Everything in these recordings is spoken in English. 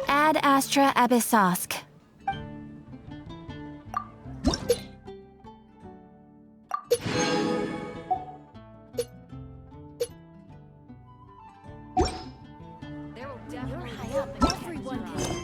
Ad Astra Abyssosk. You're high up and everyone can...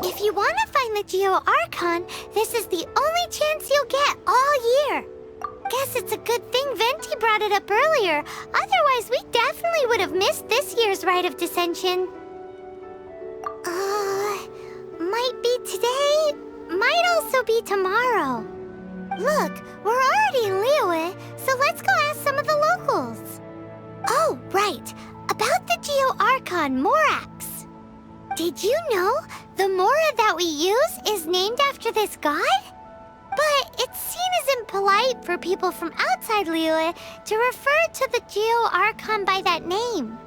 If you want to find the Geo Archon, this is the only chance you'll get all year. Guess it's a good thing Venti brought it up earlier. Otherwise, we definitely would have missed this year's Rite of Dissension. Might be today, might also be tomorrow. Look, we're already in Liyue, so let's go ask some of the locals. Oh, right. About the Geo Archon Morax. Did you know the Mora that we use is named after this god? But it's seen as impolite for people from outside Liyue to refer to the Geo Archon by that name.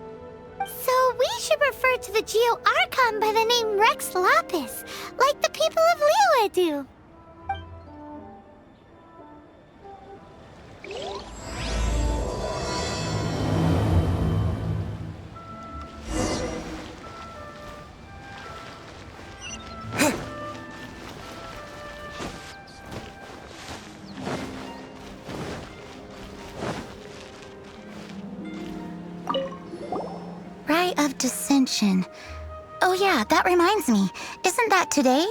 So we should refer to the Geo Archon by the name Rex Lapis, like the people of Liyue do. Rite of Dissension. Oh yeah, that reminds me. Isn't that today?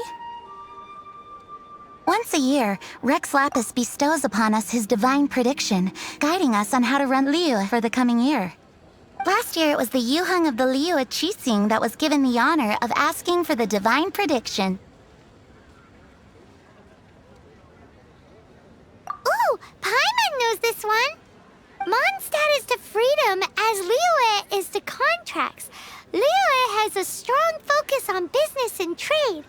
Once a year, Rex Lapis bestows upon us his divine prediction, guiding us on how to run Liyue for the coming year. Last year, it was the Yuheng of the Liyue Qixing that was given the honor of asking for the divine prediction. Ooh, Paimon knows this one! Mondstadt is to freedom as Liyue is to contracts. Liyue has a strong focus on business and trade.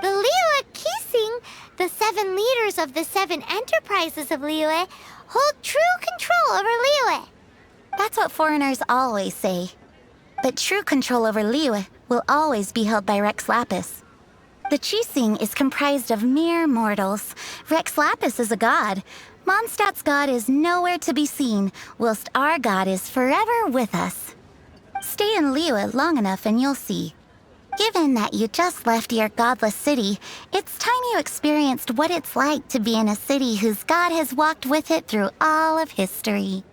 The Liyue Qixing, the 7 leaders of the 7 enterprises of Liyue, hold true control over Liyue. That's what foreigners always say. But true control over Liyue will always be held by Rex Lapis. The Qixing is comprised of mere mortals. Rex Lapis is a god. Mondstadt's god is nowhere to be seen, whilst our god is forever with us. Stay in Liyue long enough and you'll see. Given that you just left your godless city, it's time you experienced what it's like to be in a city whose god has walked with it through all of history.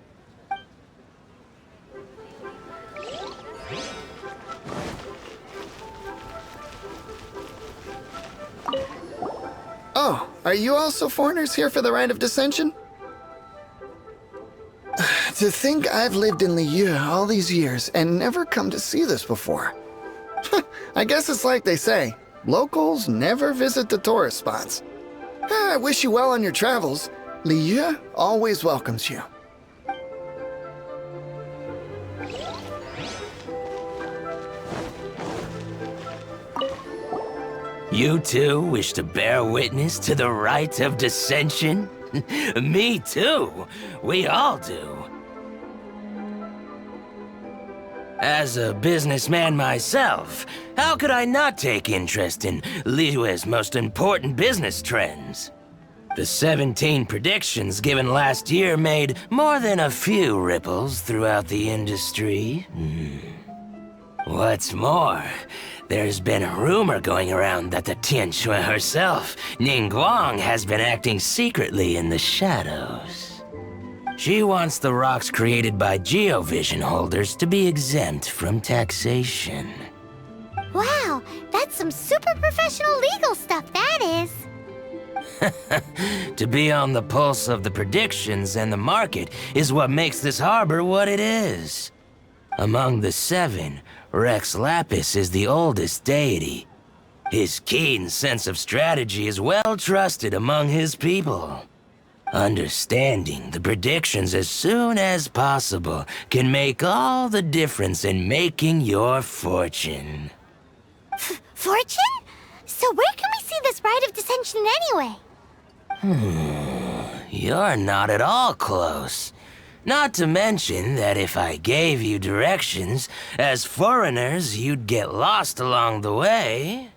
Oh, are you also foreigners here for the Rite of Dissension? To think I've lived in Liyue all these years and never come to see this before. I guess it's like they say, locals never visit the tourist spots. I wish you well on your travels. Liyue always welcomes you. You too wish to bear witness to the Rite of Dissension? Me too. We all do. As a businessman myself, how could I not take interest in Liyue's most important business trends? The 17 predictions given last year made more than a few ripples throughout the industry. What's more, there's been a rumor going around that the Tianxue herself, Ningguang, has been acting secretly in the shadows. She wants the rocks created by Geovision holders to be exempt from taxation. Wow, that's some super professional legal stuff, that is. To be on the pulse of the predictions and the market is what makes this harbor what it is. Among the 7, Rex Lapis is the oldest deity. His keen sense of strategy is well trusted among his people. Understanding the predictions as soon as possible can make all the difference in making your fortune. Fortune? So where can we see this rite of dissension anyway? You're not at all close. Not to mention that if I gave you directions, as foreigners, you'd get lost along the way.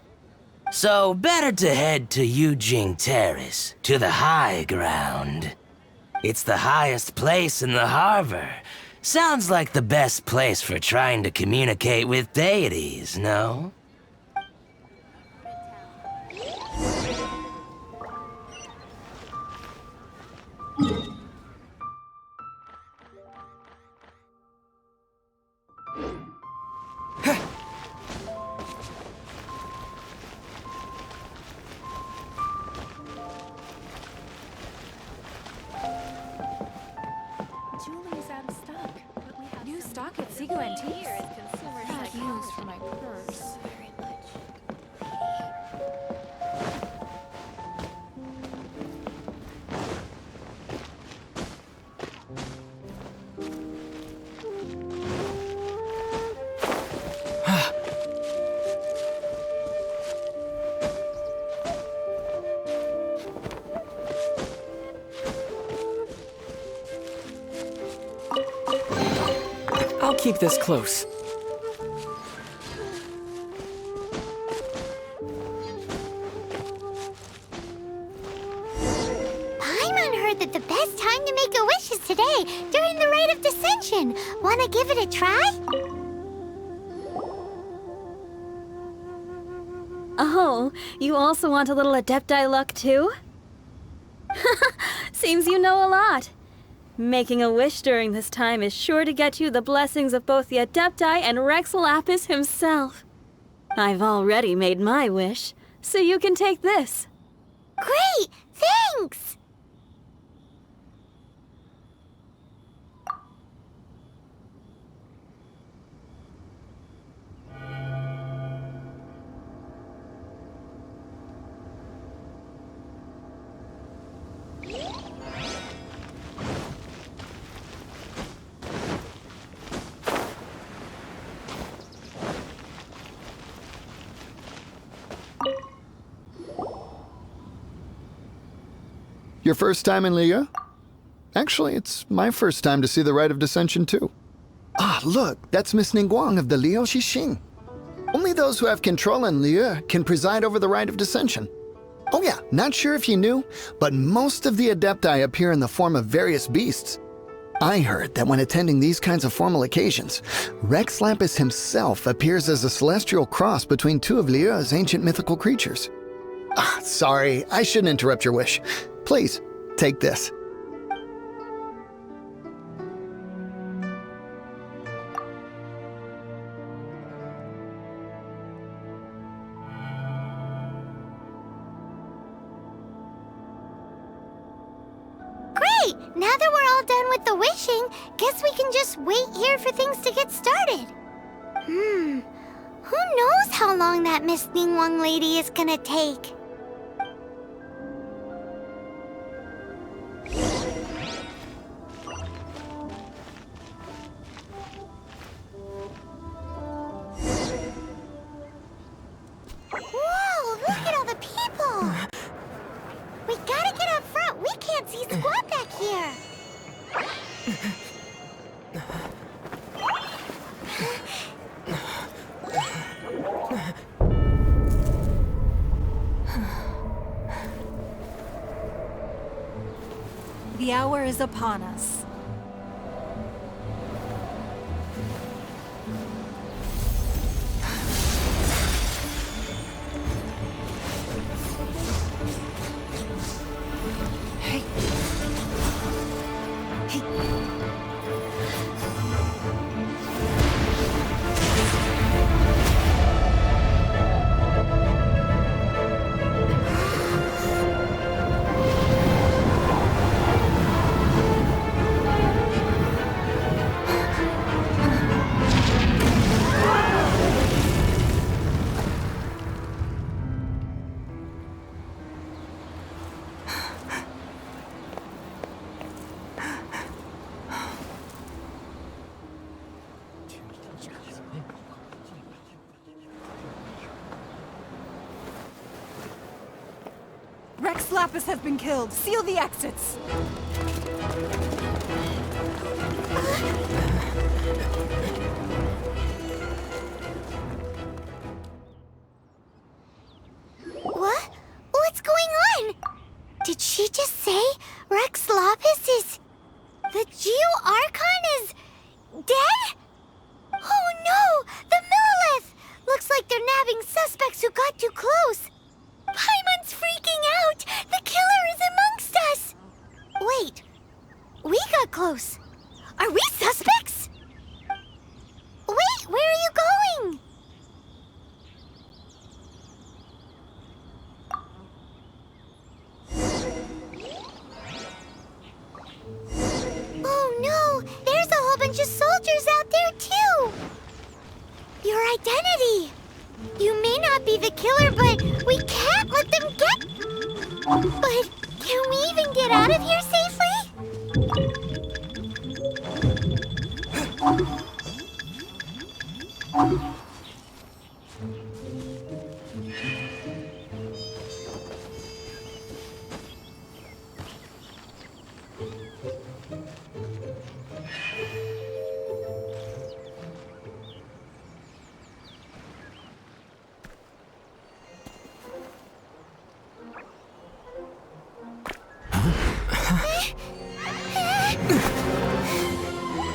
So better to head to Yujing Terrace, to the high ground. It's the highest place in the harbor. Sounds like the best place for trying to communicate with deities, no? Jewelry is out of stock, but we have new stock at Seago Antiques. Bad news for my purse. Very much. I'll keep this close. Paimon heard that the best time to make a wish is today, during the Rite of Dissension. Wanna give it a try? Oh, you also want a little Adepti luck too? Seems you know a lot. Making a wish during this time is sure to get you the blessings of both the Adepti and Rex Lapis himself. I've already made my wish, so you can take this. Great! Thanks! Your first time in Liyue? Actually, it's my first time to see the Rite of Dissension, too. Ah, look, that's Miss Ningguang of the Liu Xixing. Only those who have control in Liyue can preside over the Rite of Dissension. Oh yeah, not sure if you knew, but most of the Adepti appear in the form of various beasts. I heard that when attending these kinds of formal occasions, Rex Lapis himself appears as a celestial cross between two of Liyue's ancient mythical creatures. Ah, sorry, I shouldn't interrupt your wish. Please, take this. Great! Now that we're all done with the wishing, guess we can just wait here for things to get started. Who knows how long that Miss Ningguang lady is gonna take? Whoa, look at all the people! We gotta get up front. We can't see squat back here. The hour is upon us. Rex Lapis has been killed. Seal the exits. What? What's going on? Did she just say Rex Lapis is... The Geo Archon is... dead? Oh no! The Millilith! Looks like they're nabbing suspects who got too close. Paimon's freaking out! The killer is amongst us! Wait, we got close. Are we suspects? Wait, where are you going? Oh no, there's a whole bunch of soldiers out there too! Your identity! You may not be the killer, but we can't let them get... But can we even get out of here safely?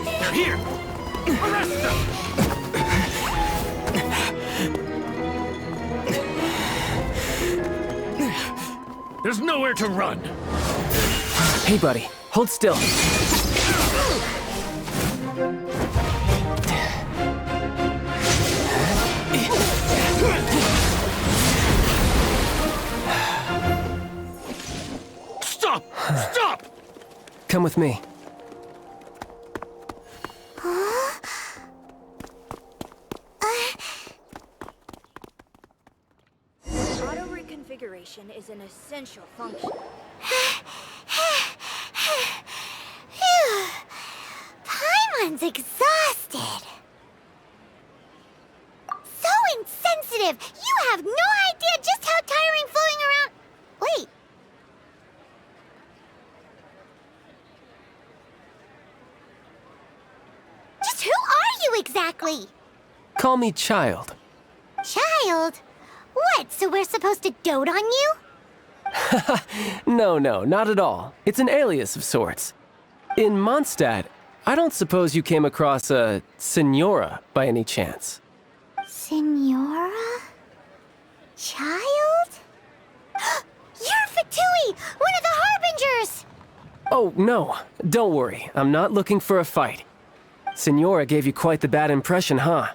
They're here! Arrest them! There's nowhere to run! Hey, buddy. Hold still. Stop! Stop! Come with me. Auto reconfiguration is an essential function. Phew. Paimon's exhausted. So insensitive! You have no idea just how tiring floating around... Wait. Just who are you exactly? Call me Child. Child? What, so we're supposed to dote on you? No, not at all. It's an alias of sorts. In Mondstadt, I don't suppose you came across a Senora by any chance. Senora? Child? You're Fatui, one of the Harbingers! Oh, no. Don't worry. I'm not looking for a fight. Senora gave you quite the bad impression, huh?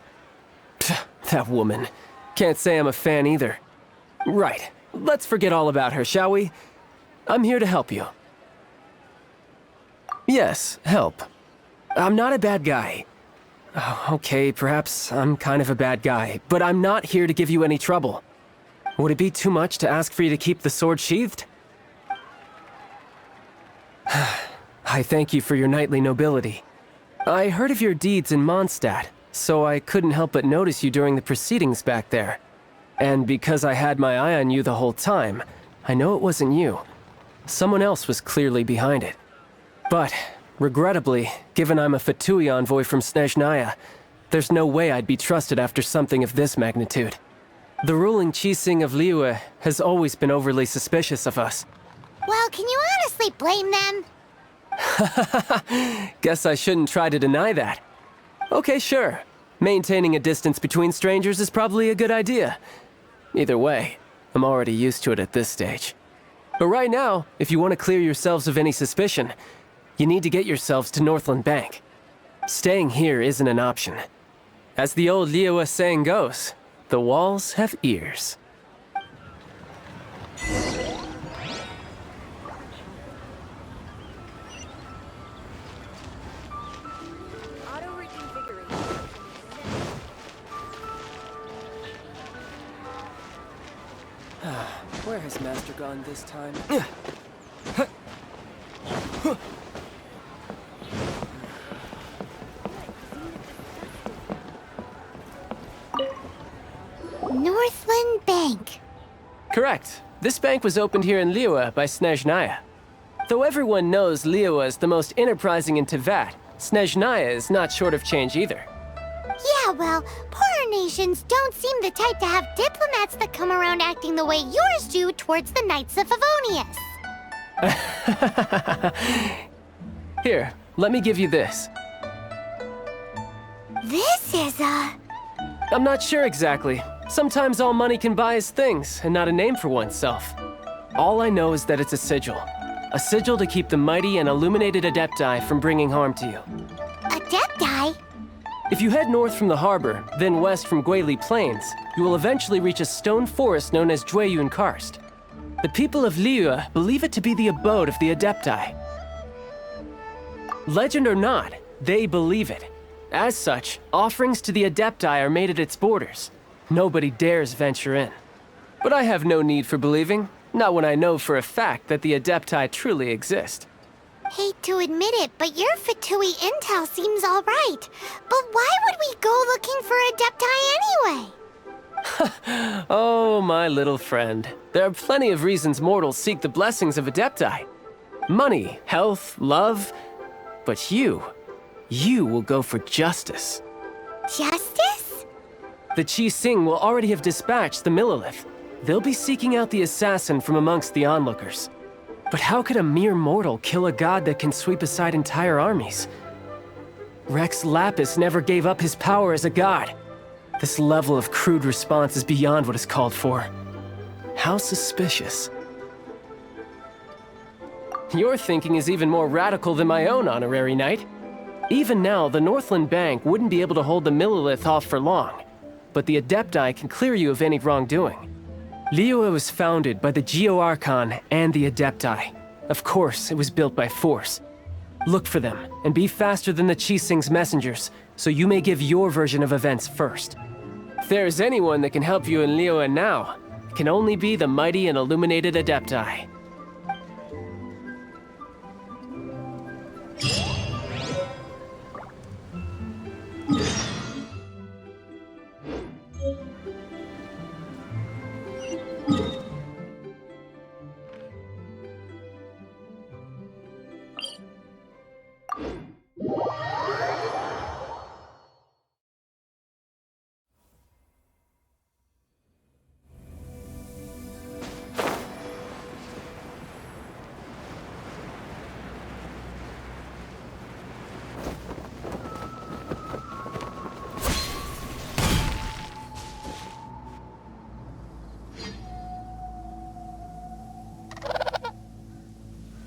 That woman. Can't say I'm a fan either. Right. Let's forget all about her, shall we? I'm here to help you. Yes, help. I'm not a bad guy. Oh, okay, perhaps I'm kind of a bad guy, but I'm not here to give you any trouble. Would it be too much to ask for you to keep the sword sheathed? I thank you for your knightly nobility. I heard of your deeds in Mondstadt, so I couldn't help but notice you during the proceedings back there. And because I had my eye on you the whole time, I know it wasn't you. Someone else was clearly behind it. But, regrettably, given I'm a Fatui envoy from Snezhnaya, there's no way I'd be trusted after something of this magnitude. The ruling Qixing of Liyue has always been overly suspicious of us. Well, can you honestly blame them? Guess I shouldn't try to deny that. Okay, sure. Maintaining a distance between strangers is probably a good idea. Either way, I'm already used to it at this stage. But right now, if you want to clear yourselves of any suspicion, you need to get yourselves to Northland Bank. Staying here isn't an option. As the old Liyue saying goes, the walls have ears. Auto reconfiguration. Where has Master gone this time? Northland Bank. Correct. This bank was opened here in Liyue by Snezhnaya. Though everyone knows Liyue is the most enterprising in Teyvat, Snezhnaya is not short of change either. Yeah, well, poorer nations don't seem the type to have diplomats that come around acting the way yours do towards the Knights of Favonius. Here, let me give you this. This is I'm not sure exactly. Sometimes all money can buy is things, and not a name for oneself. All I know is that it's a sigil. A sigil to keep the mighty and illuminated Adepti from bringing harm to you. Adepti? If you head north from the harbor, then west from Guili Plains, you will eventually reach a stone forest known as Jueyun Karst. The people of Liyue believe it to be the abode of the Adepti. Legend or not, they believe it. As such, offerings to the Adepti are made at its borders. Nobody dares venture in. But I have no need for believing, not when I know for a fact that the Adepti truly exist. Hate to admit it, but your Fatui intel seems alright. But why would we go looking for Adepti anyway? Oh, my little friend. There are plenty of reasons mortals seek the blessings of Adepti. Money, health, love. But you will go for justice. Justice? The Qi Sing will already have dispatched the Millilith. They'll be seeking out the assassin from amongst the onlookers. But how could a mere mortal kill a god that can sweep aside entire armies? Rex Lapis never gave up his power as a god. This level of crude response is beyond what is called for. How suspicious. Your thinking is even more radical than my own, Honorary Knight. Even now, the Northland Bank wouldn't be able to hold the Millilith off for long, but the Adepti can clear you of any wrongdoing. Liyue was founded by the Geo-Archon and the Adepti. Of course, it was built by force. Look for them, and be faster than the Qi Sing's messengers, so you may give your version of events first. If there is anyone that can help you in Liyue now, it can only be the mighty and illuminated Adepti.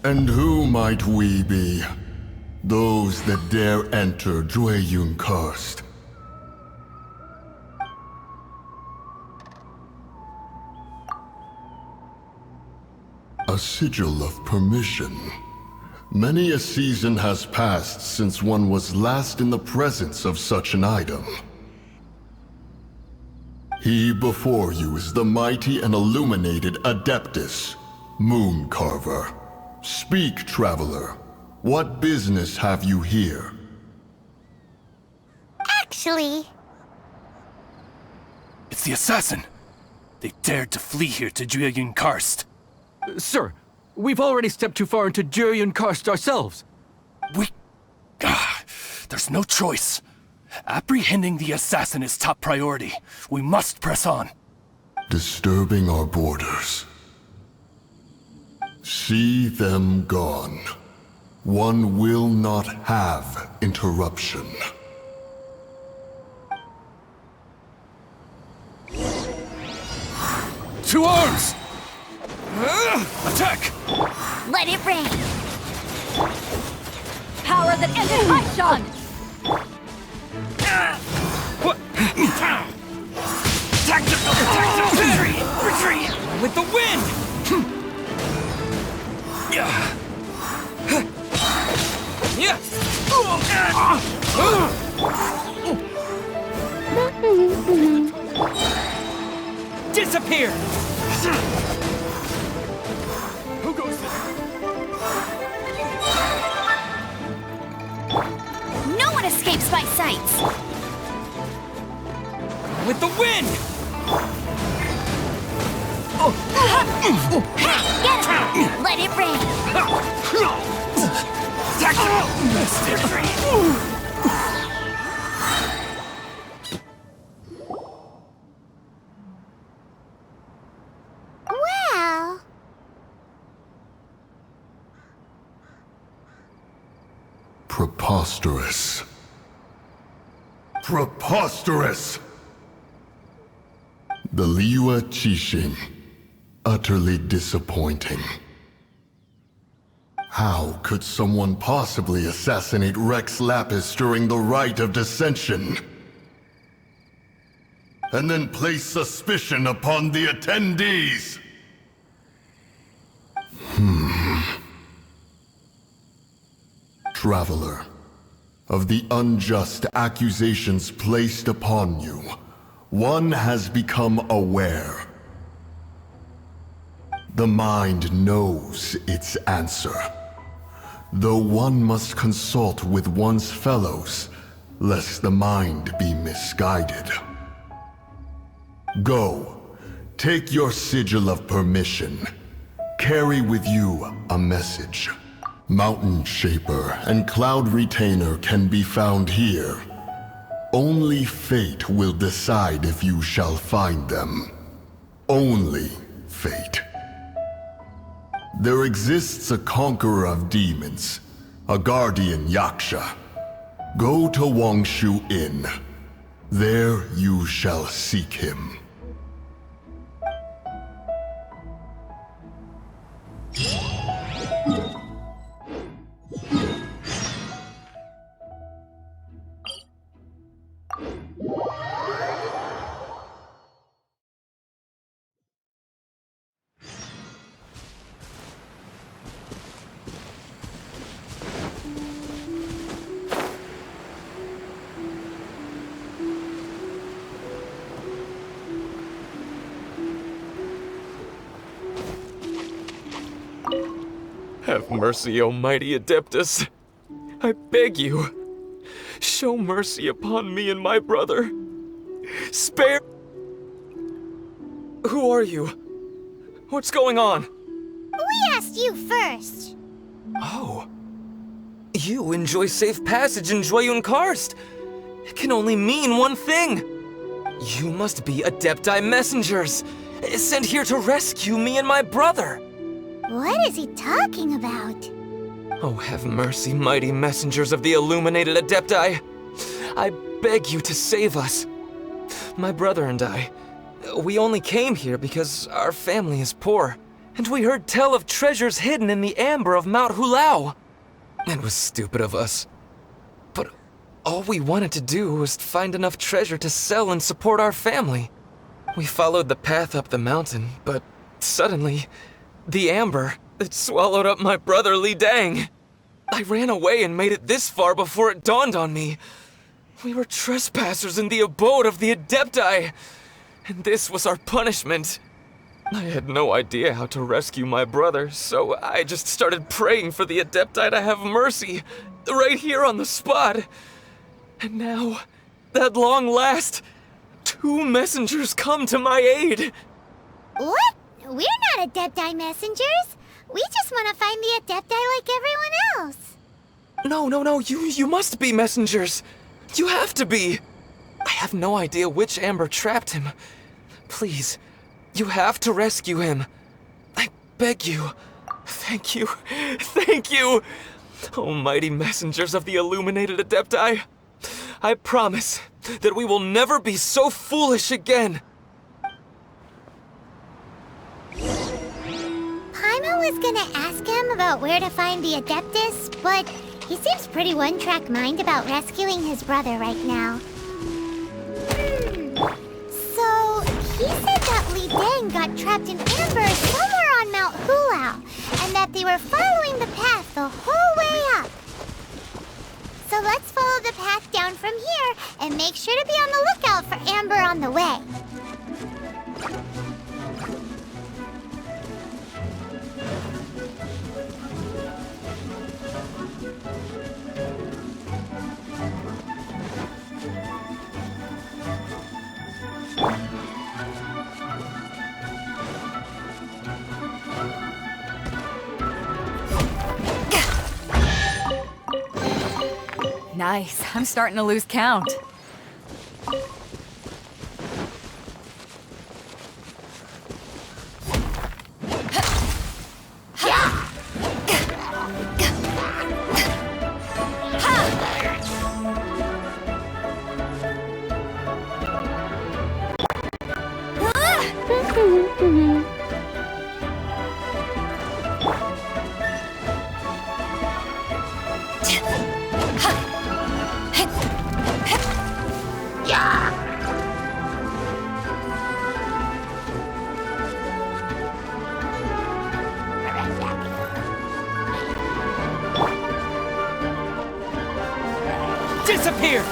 And who might we be? Those that dare enter Jueyun Karst. A sigil of permission. Many a season has passed since one was last in the presence of such an item. He before you is the mighty and illuminated Adeptus, Mooncarver. Speak, traveler. What business have you here? Actually... It's the assassin! They dared to flee here to Jueyun Karst. Sir, we've already stepped too far into Jueyun Karst ourselves. There's no choice. Apprehending the assassin is top priority. We must press on. Disturbing our borders. See them gone. One will not have interruption. To arms! Attack! Let it rain! Power that ended Haishan! Retreat! With the wind! Disappear! Who goes there? No one escapes my sights! With the wind! Get him! Let it rain! Well... Preposterous. Preposterous! The Liyue Qixing. Utterly disappointing. How could someone possibly assassinate Rex Lapis during the Rite of Dissension? And then place suspicion upon the attendees? Traveler, of the unjust accusations placed upon you, one has become aware. The mind knows its answer, though one must consult with one's fellows, lest the mind be misguided. Go, take your sigil of permission. Carry with you a message. Mountain Shaper and Cloud Retainer can be found here. Only fate will decide if you shall find them. Only fate. There exists a conqueror of demons, a guardian Yaksha. Go to Wangshu Inn. There you shall seek him. Have mercy, O mighty Adeptus. I beg you, show mercy upon me and my brother. Spare... Who are you? What's going on? We asked you first. Oh. You enjoy safe passage in Jueyun Karst. It can only mean one thing. You must be Adepti messengers, sent here to rescue me and my brother. What is he talking about? Oh, have mercy, mighty messengers of the illuminated Adepti. I beg you to save us. My brother and I, we only came here because our family is poor, and we heard tell of treasures hidden in the amber of Mount Hulao. It was stupid of us. But all we wanted to do was find enough treasure to sell and support our family. We followed the path up the mountain, but suddenly... the amber, it swallowed up my brother Li Dang. I ran away and made it this far before it dawned on me. We were trespassers in the abode of the Adepti, and this was our punishment. I had no idea how to rescue my brother, so I just started praying for the Adepti to have mercy, right here on the spot. And now, at long last, 2 messengers come to my aid. What? We're not Adepti messengers. We just want to find the Adepti like everyone else. No, you must be messengers. You have to be. I have no idea which amber trapped him. Please, you have to rescue him. I beg you. Thank you. Thank you. Oh, mighty messengers of the illuminated Adepti. I promise that we will never be so foolish again. Paimon was gonna ask him about where to find the Adeptus, but he seems pretty one-track mind about rescuing his brother right now. So, he said that Li Dang got trapped in amber somewhere on Mount Hulao, and that they were following the path the whole way up. So let's follow the path down from here and make sure to be on the lookout for amber on the way. Nice. I'm starting to lose count. Disappear!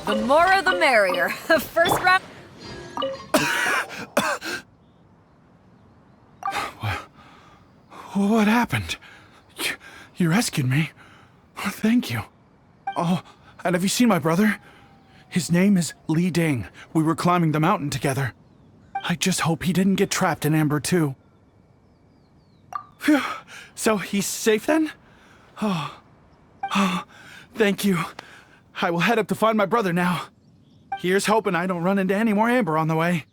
The more the merrier. First round. What happened? You rescued me. Thank you. Oh, and have you seen my brother? His name is Li Ding. We were climbing the mountain together. I just hope he didn't get trapped in Amber too. Phew. So he's safe then? Oh, thank you. I will head up to find my brother now. Here's hoping I don't run into any more Amber on the way.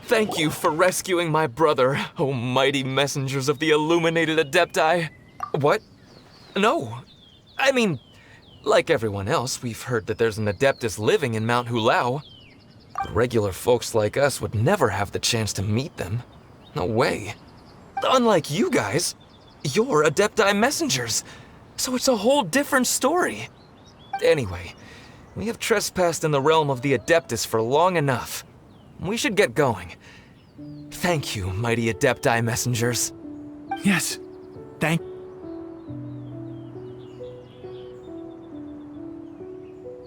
Thank you for rescuing my brother, oh mighty messengers of the illuminated Adepti. What? No. I mean, like everyone else, we've heard that there's an Adeptus living in Mount Hulao. But regular folks like us would never have the chance to meet them. No way. Unlike you guys, you're Adepti messengers, so it's a whole different story. Anyway, we have trespassed in the realm of the Adeptus for long enough. We should get going. Thank you, mighty Adepti messengers. Yes, thank.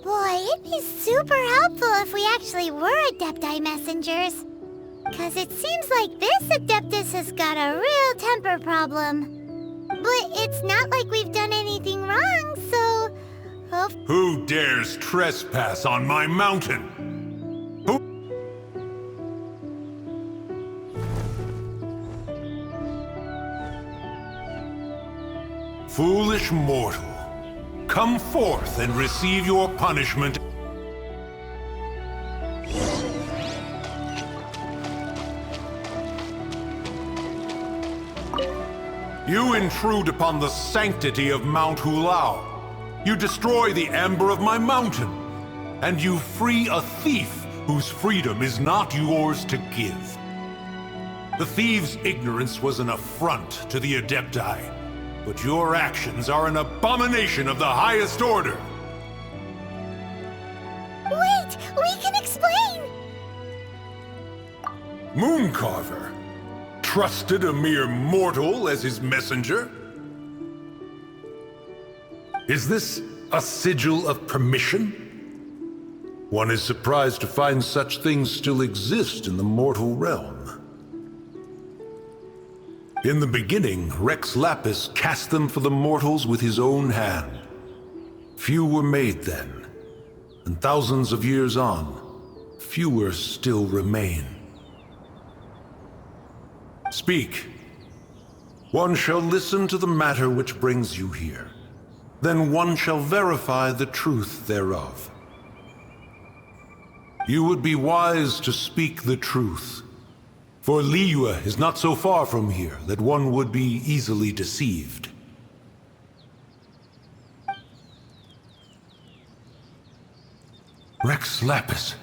Boy, it'd be super helpful if we actually were Adepti messengers. Cause it seems like this Adeptus has got a real temper problem. But it's not like we've done anything wrong, so... Who dares trespass on my mountain? Foolish mortal, come forth and receive your punishment. You intrude upon the sanctity of Mount Hulao. You destroy the amber of my mountain. and you free a thief whose freedom is not yours to give. The thief's ignorance was an affront to the Adepti, but your actions are an abomination of the highest order. Wait, we can explain! Mooncarver trusted a mere mortal as his messenger? Is this a sigil of permission? One is surprised to find such things still exist in the mortal realm. In the beginning, Rex Lapis cast them for the mortals with his own hand. Few were made then, and thousands of years on, fewer still remain. Speak. One shall listen to the matter which brings you here. Then one shall verify the truth thereof. You would be wise to speak the truth, for Liyue is not so far from here that one would be easily deceived. Rex Lapis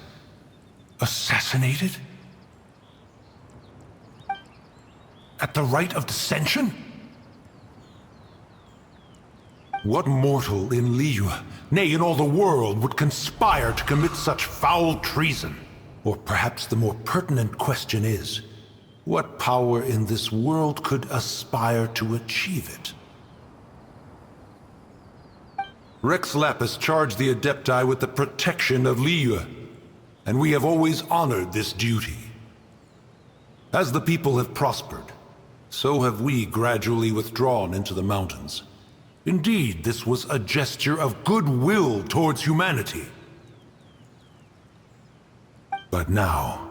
assassinated? At the rite of dissension? What mortal in Liyue, nay, in all the world, would conspire to commit such foul treason? Or perhaps the more pertinent question is, what power in this world could aspire to achieve it? Rex Lapis charged the Adepti with the protection of Liyue, and we have always honored this duty. As the people have prospered, so have we gradually withdrawn into the mountains. Indeed, this was a gesture of goodwill towards humanity. But now,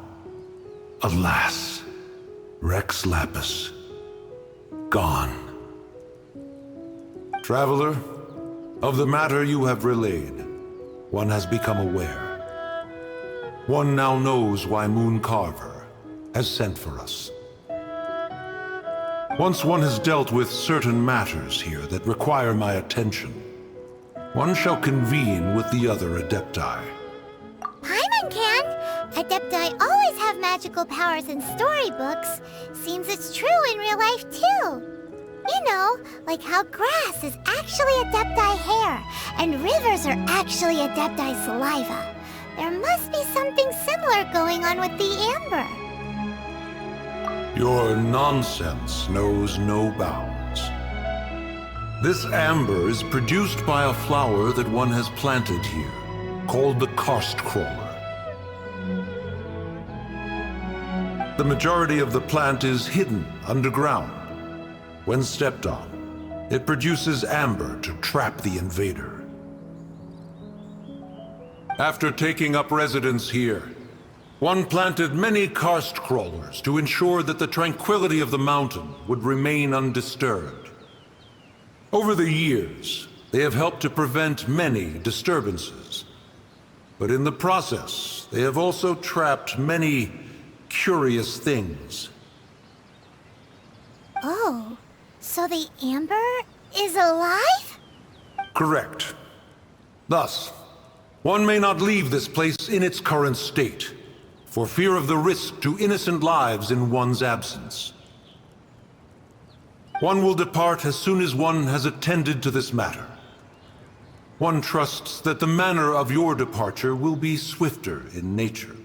alas, Rex Lapis, gone. Traveler, of the matter you have relayed, one has become aware. One now knows why Mooncarver has sent for us. Once one has dealt with certain matters here that require my attention, one shall convene with the other Adepti. Paimon can! Adepti always have magical powers in storybooks. Seems it's true in real life, too. You know, like how grass is actually Adepti hair, and rivers are actually Adepti saliva. There must be something similar going on with the amber. Your nonsense knows no bounds. This amber is produced by a flower that one has planted here, called the karst crawler. The majority of the plant is hidden underground. When stepped on, it produces amber to trap the invader. After taking up residence here, one planted many karst crawlers to ensure that the tranquility of the mountain would remain undisturbed. Over the years, they have helped to prevent many disturbances. But in the process, they have also trapped many curious things. Oh, so the amber is alive? Correct. Thus, one may not leave this place in its current state, for fear of the risk to innocent lives in one's absence. One will depart as soon as one has attended to this matter. One trusts that the manner of your departure will be swifter in nature.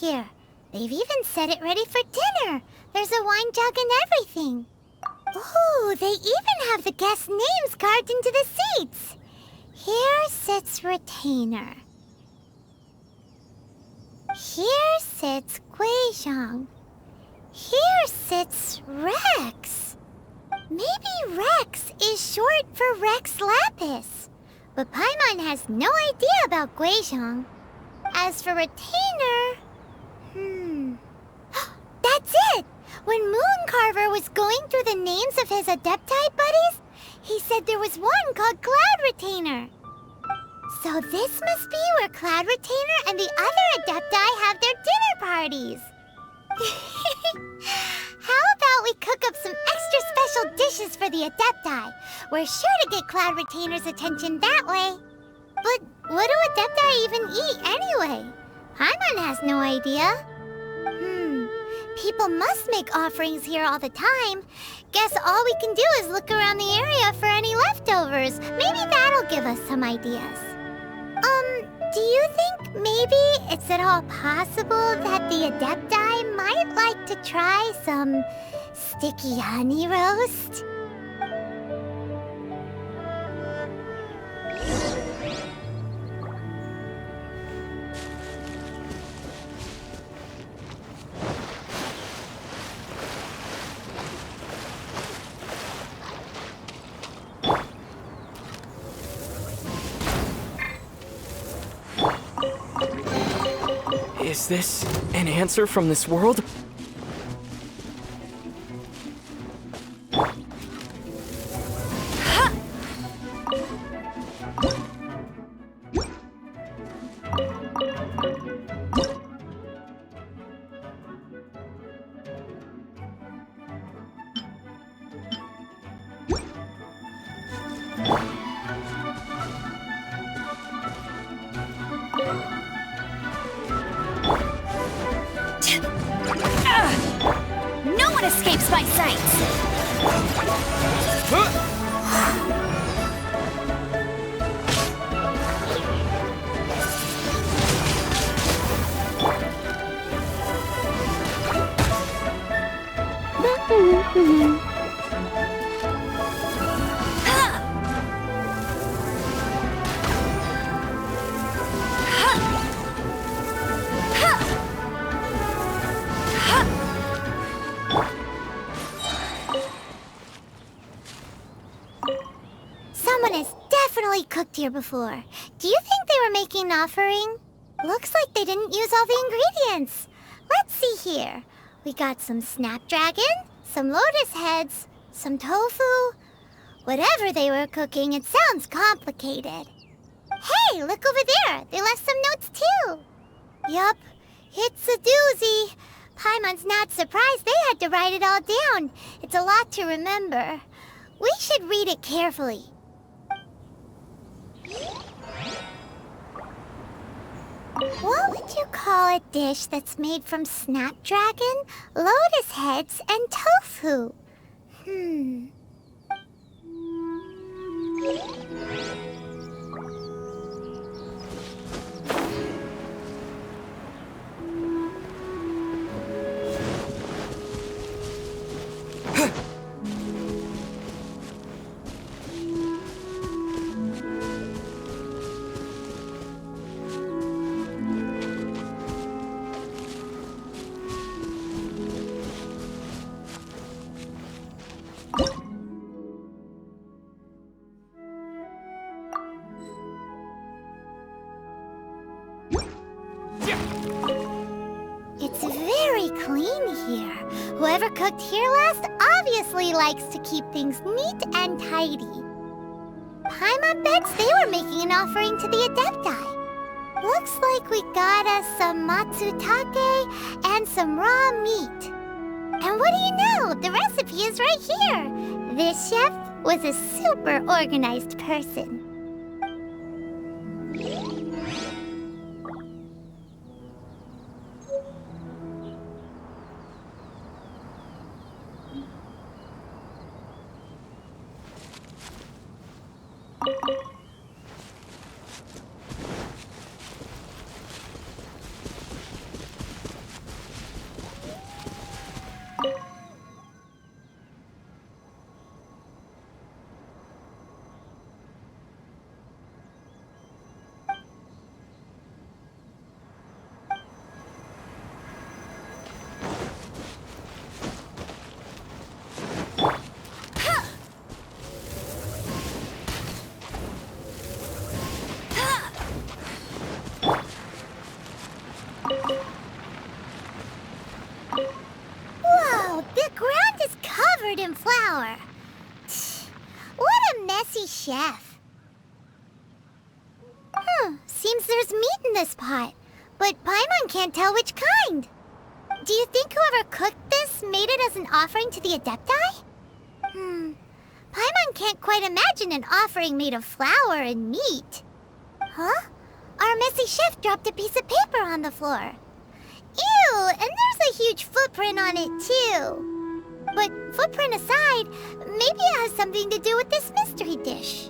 here. They've even set it ready for dinner. There's a wine jug and everything. Ooh, they even have the guests' names carved into the seats. Here sits Retainer. Here sits Guizhong. Here sits Rex. Maybe Rex is short for Rex Lapis. But Paimon has no idea about Guizhong. As for Retainer... That's it! When Mooncarver was going through the names of his Adepti buddies, he said there was one called Cloud Retainer. So this must be where Cloud Retainer and the other Adepti have their dinner parties. How about we cook up some extra special dishes for the Adepti? We're sure to get Cloud Retainer's attention that way. But what do Adepti even eat anyway? Paimon has no idea. People must make offerings here all the time. Guess all we can do is look around the area for any leftovers. Maybe that'll give us some ideas. Do you think maybe it's at all possible that the Adepti might like to try some sticky honey roast? Is this an answer from this world? No one escapes my sights! Someone has definitely cooked here before. Do you think they were making an offering? Looks like they didn't use all the ingredients. Let's see here. We got some snapdragon, some lotus heads, some tofu. Whatever they were cooking, it sounds complicated. Hey, look over there. They left some notes too. Yup, it's a doozy. Paimon's not surprised they had to write it all down. It's a lot to remember. We should read it carefully. What would you call a dish that's made from snapdragon, lotus heads, and tofu? It's very clean here. Whoever cooked here last obviously likes to keep things neat and tidy. Paimon bets they were making an offering to the Adepti. Looks like we got us some matsutake and some raw meat. And what do you know? The recipe is right here. This chef was a super organized person. covered in flour. What a messy chef. Seems there's meat in this pot, but Paimon can't tell which kind. Do you think whoever cooked this made it as an offering to the Adepti? Paimon can't quite imagine an offering made of flour and meat. Huh? Our messy chef dropped a piece of paper on the floor. Ew, and there's a huge footprint on it too. But footprint aside, maybe it has something to do with this mystery dish.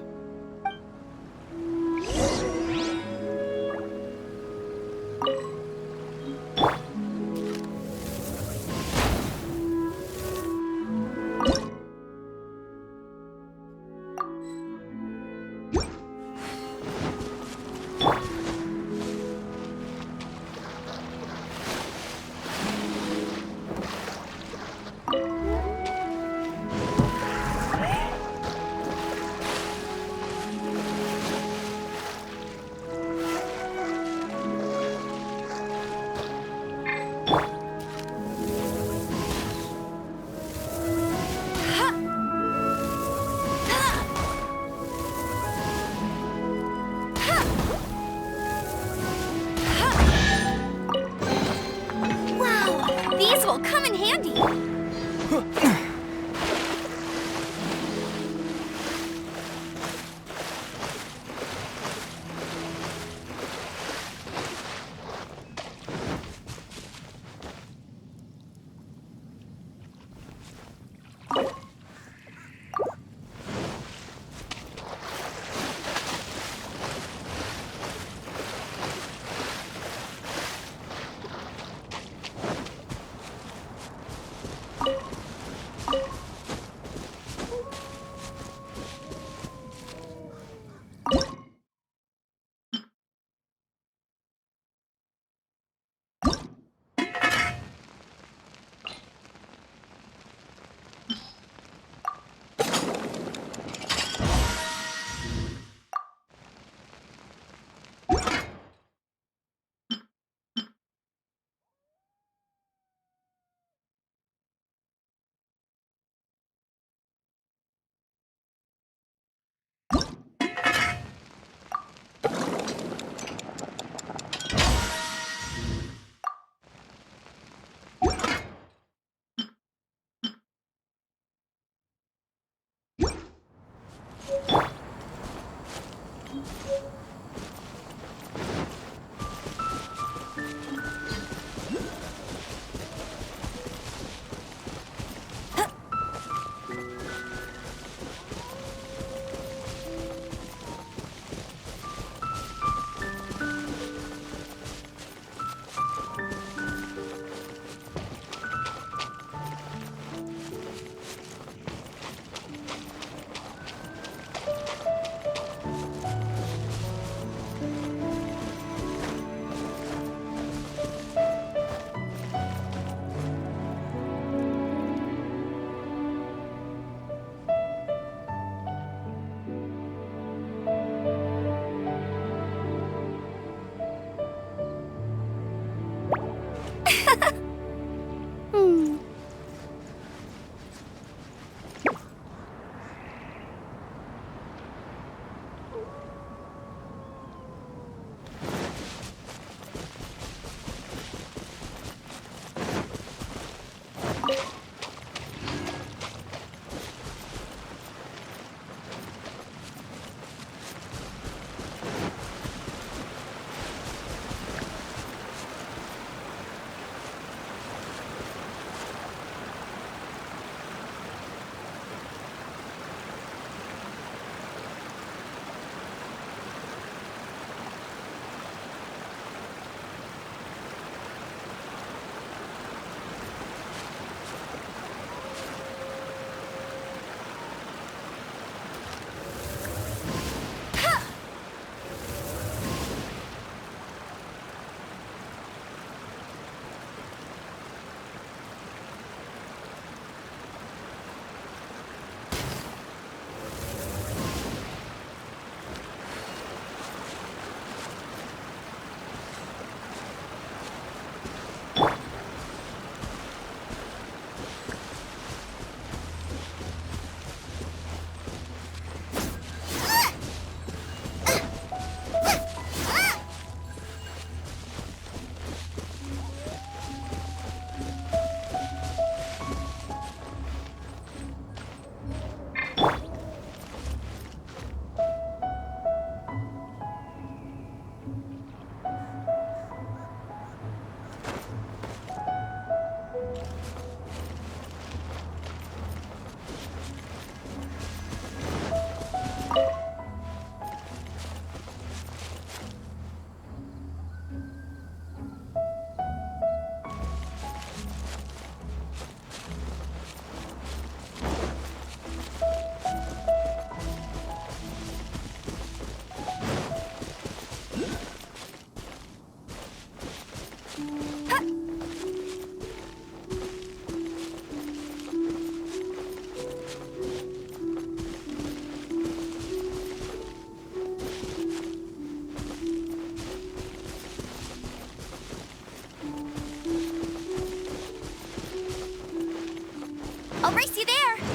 I'll race you there.